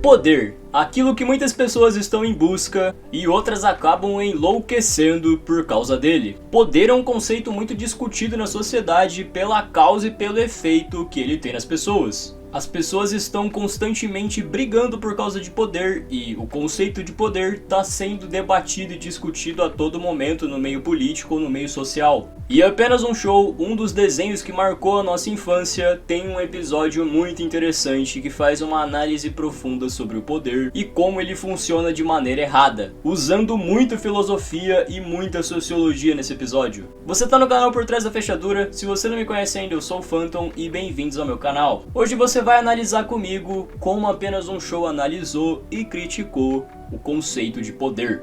Poder, aquilo que muitas pessoas estão em busca e outras acabam enlouquecendo por causa dele. Poder é um conceito muito discutido na sociedade pela causa e pelo efeito que ele tem nas pessoas. As pessoas estão constantemente brigando por causa de poder e o conceito de poder está sendo debatido e discutido a todo momento no meio político ou no meio social. E Apenas um Show, um dos desenhos que marcou a nossa infância, tem um episódio muito interessante que faz uma análise profunda sobre o poder e como ele funciona de maneira errada, usando muito filosofia e muita sociologia nesse episódio. Você tá no canal Por Trás da Fechadura, se você não me conhece ainda eu sou o Phantom e bem-vindos ao meu canal. Hoje você vai analisar comigo como Apenas um Show analisou e criticou o conceito de poder.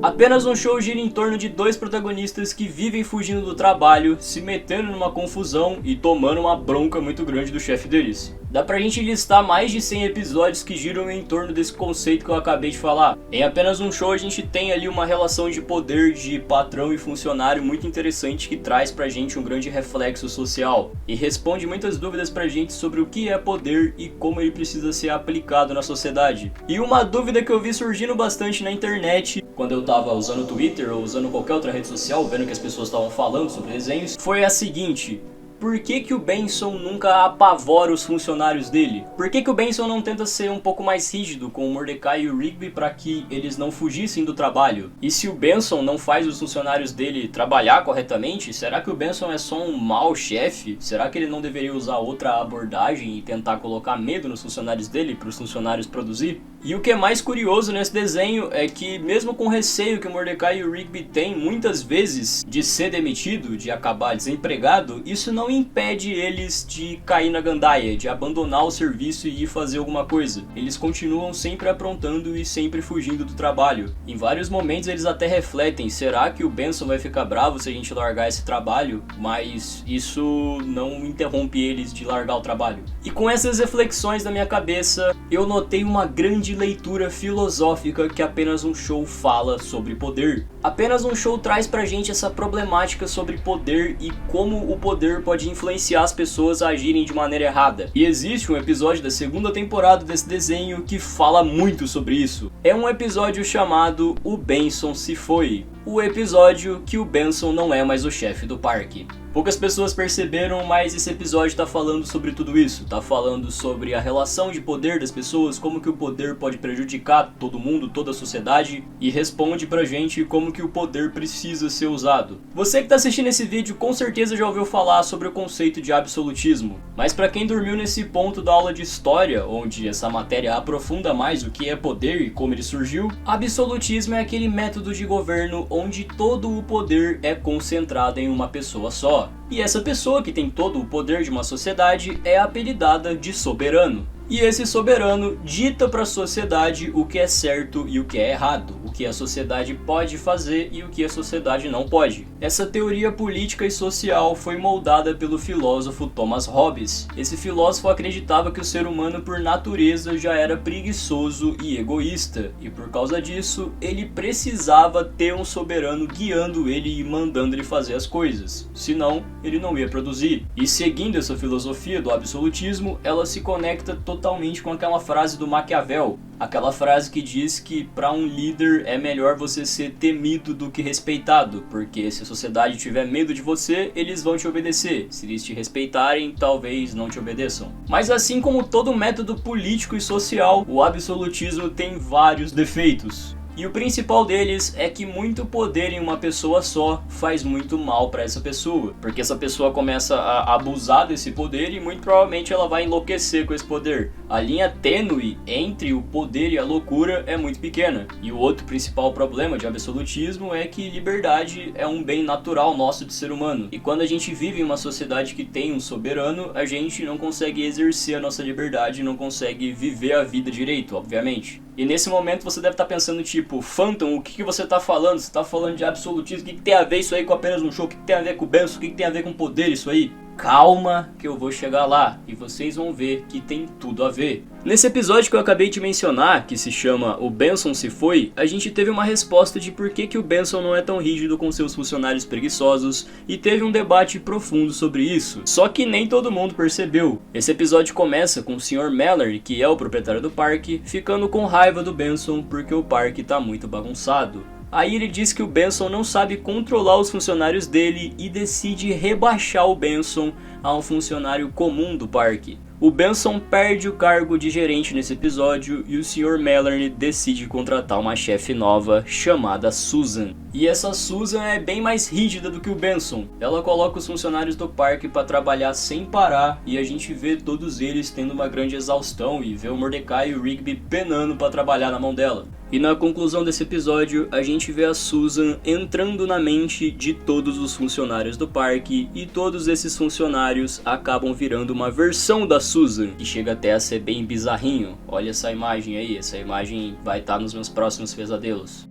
Apenas um Show gira em torno de dois protagonistas que vivem fugindo do trabalho, se metendo numa confusão e tomando uma bronca muito grande do chefe deles. Dá pra gente listar mais de 100 episódios que giram em torno desse conceito que eu acabei de falar. Em Apenas um Show a gente tem ali uma relação de poder de patrão e funcionário muito interessante que traz pra gente um grande reflexo social e responde muitas dúvidas pra gente sobre o que é poder e como ele precisa ser aplicado na sociedade. E uma dúvida que eu vi surgindo bastante na internet quando eu tava usando o Twitter ou usando qualquer outra rede social, vendo que as pessoas estavam falando sobre desenhos, foi a seguinte: por que o Benson nunca apavora os funcionários dele? Por que o Benson não tenta ser um pouco mais rígido com o Mordecai e o Rigby para que eles não fugissem do trabalho? E se o Benson não faz os funcionários dele trabalhar corretamente, será que o Benson é só um mau chefe? Será que ele não deveria usar outra abordagem e tentar colocar medo nos funcionários dele para os funcionários produzir? E o que é mais curioso nesse desenho é que mesmo com o receio que o Mordecai e o Rigby têm muitas vezes de ser demitido, de acabar desempregado, isso não impede eles de cair na gandaia, de abandonar o serviço e ir fazer alguma coisa. Eles continuam sempre aprontando e sempre fugindo do trabalho. Em vários momentos eles até refletem, será que o Benson vai ficar bravo se a gente largar esse trabalho? Mas isso não interrompe eles de largar o trabalho. E com essas reflexões na minha cabeça, eu notei uma grande leitura filosófica que Apenas um Show fala sobre poder. Apenas um Show traz pra gente essa problemática sobre poder e como o poder pode influenciar as pessoas a agirem de maneira errada. E existe um episódio da segunda temporada desse desenho que fala muito sobre isso. É um episódio chamado O Benson se foi. O episódio que o Benson não é mais o chefe do parque. Poucas pessoas perceberam, mas esse episódio tá falando sobre tudo isso. Tá falando sobre a relação de poder das pessoas, como que o poder pode prejudicar todo mundo, toda a sociedade, e responde pra gente como que o poder precisa ser usado. Você que tá assistindo esse vídeo com certeza já ouviu falar sobre o conceito de absolutismo, mas pra quem dormiu nesse ponto da aula de história, onde essa matéria aprofunda mais o que é poder e como ele surgiu, absolutismo é aquele método de governo onde todo o poder é concentrado em uma pessoa só. E essa pessoa que tem todo o poder de uma sociedade é apelidada de soberano. E esse soberano dita para a sociedade o que é certo e o que é errado, o que a sociedade pode fazer e o que a sociedade não pode. Essa teoria política e social foi moldada pelo filósofo Thomas Hobbes. Esse filósofo acreditava que o ser humano por natureza já era preguiçoso e egoísta, e por causa disso ele precisava ter um soberano guiando ele e mandando ele fazer as coisas, senão ele não ia produzir. E seguindo essa filosofia do absolutismo, ela se conecta totalmente com aquela frase do Maquiavel, aquela frase que diz que para um líder é melhor você ser temido do que respeitado, porque se a sociedade tiver medo de você, eles vão te obedecer. Se eles te respeitarem, talvez não te obedeçam. Mas assim como todo método político e social, o absolutismo tem vários defeitos. E o principal deles é que muito poder em uma pessoa só faz muito mal para essa pessoa, porque essa pessoa começa a abusar desse poder e muito provavelmente ela vai enlouquecer com esse poder. A linha tênue entre o poder e a loucura é muito pequena. E o outro principal problema de absolutismo é que liberdade é um bem natural nosso de ser humano. E quando a gente vive em uma sociedade que tem um soberano, a gente não consegue exercer a nossa liberdade, não consegue viver a vida direito, obviamente. E nesse momento você deve estar pensando tipo, Phantom, o que você está falando? Você está falando de absolutismo, o que tem a ver isso aí com Apenas um Show? O que tem a ver com o Benson? O que tem a ver com poder isso aí? calma que eu vou chegar lá e vocês vão ver que tem tudo a ver. Nesse episódio que eu acabei de mencionar, que se chama O Benson se foi, a gente teve uma resposta de por que o Benson não é tão rígido com seus funcionários preguiçosos e teve um debate profundo sobre isso. Só que nem todo mundo percebeu. Esse episódio começa com o Sr. Mallory, que é o proprietário do parque, ficando com raiva do Benson porque o parque tá muito bagunçado. Aí ele diz que o Benson não sabe controlar os funcionários dele e decide rebaixar o Benson a um funcionário comum do parque. O Benson perde o cargo de gerente nesse episódio e o Sr. Mallory decide contratar uma chefe nova chamada Susan. E essa Susan é bem mais rígida do que o Benson. Ela coloca os funcionários do parque para trabalhar sem parar e a gente vê todos eles tendo uma grande exaustão e vê o Mordecai e o Rigby penando para trabalhar na mão dela. E na conclusão desse episódio, a gente vê a Susan entrando na mente de todos os funcionários do parque e todos esses funcionários acabam virando uma versão da Susan, que chega até a ser bem bizarrinho. Olha essa imagem aí, essa imagem vai estar nos meus próximos pesadelos.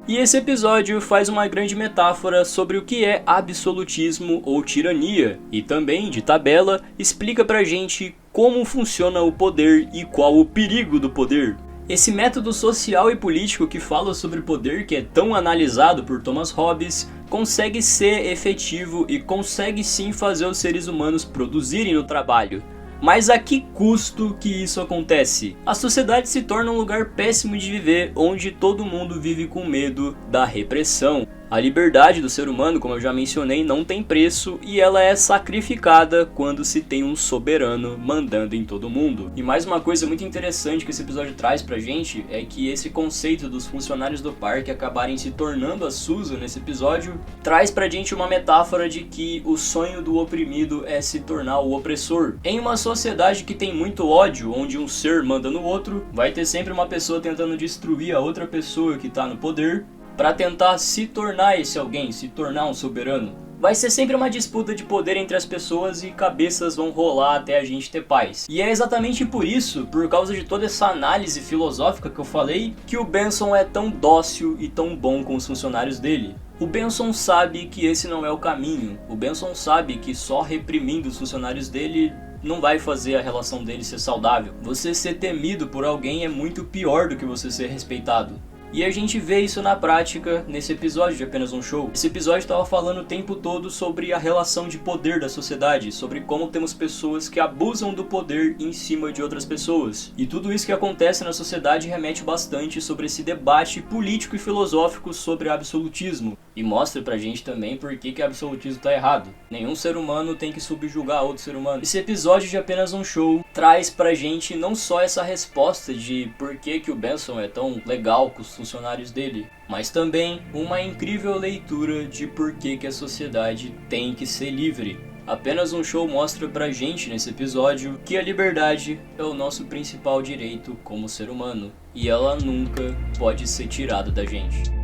E esse episódio faz uma grande metáfora sobre o que é absolutismo ou tirania, e também, de tabela, explica pra gente como funciona o poder e qual o perigo do poder. Esse método social e político que fala sobre poder, que é tão analisado por Thomas Hobbes, consegue ser efetivo e consegue sim fazer os seres humanos produzirem no trabalho. Mas a que custo que isso acontece? A sociedade se torna um lugar péssimo de viver, onde todo mundo vive com medo da repressão. A liberdade do ser humano, como eu já mencionei, não tem preço e ela é sacrificada quando se tem um soberano mandando em todo mundo. E mais uma coisa muito interessante que esse episódio traz pra gente é que esse conceito dos funcionários do parque acabarem se tornando a Susan nesse episódio traz pra gente uma metáfora de que o sonho do oprimido é se tornar o opressor. Em uma sociedade que tem muito ódio, onde um ser manda no outro, vai ter sempre uma pessoa tentando destruir a outra pessoa que tá no poder para tentar se tornar esse alguém, se tornar um soberano. Vai ser sempre uma disputa de poder entre as pessoas e cabeças vão rolar até a gente ter paz. E é exatamente por isso, por causa de toda essa análise filosófica que eu falei, que o Benson é tão dócil e tão bom com os funcionários dele. O Benson sabe que esse não é o caminho. O Benson sabe que só reprimindo os funcionários dele não vai fazer a relação dele ser saudável. Você ser temido por alguém é muito pior do que você ser respeitado. E a gente vê isso na prática nesse episódio de Apenas um Show. Esse episódio estava falando o tempo todo sobre a relação de poder da sociedade, sobre como temos pessoas que abusam do poder em cima de outras pessoas. E tudo isso que acontece na sociedade remete bastante sobre esse debate político e filosófico sobre absolutismo. E mostra pra gente também por que absolutismo tá errado. Nenhum ser humano tem que subjugar outro ser humano. Esse episódio de Apenas um Show traz pra gente não só essa resposta de por que o Benson é tão legal com os funcionários dele, mas também uma incrível leitura de por que a sociedade tem que ser livre. Apenas um Show mostra pra gente nesse episódio que a liberdade é o nosso principal direito como ser humano e ela nunca pode ser tirada da gente.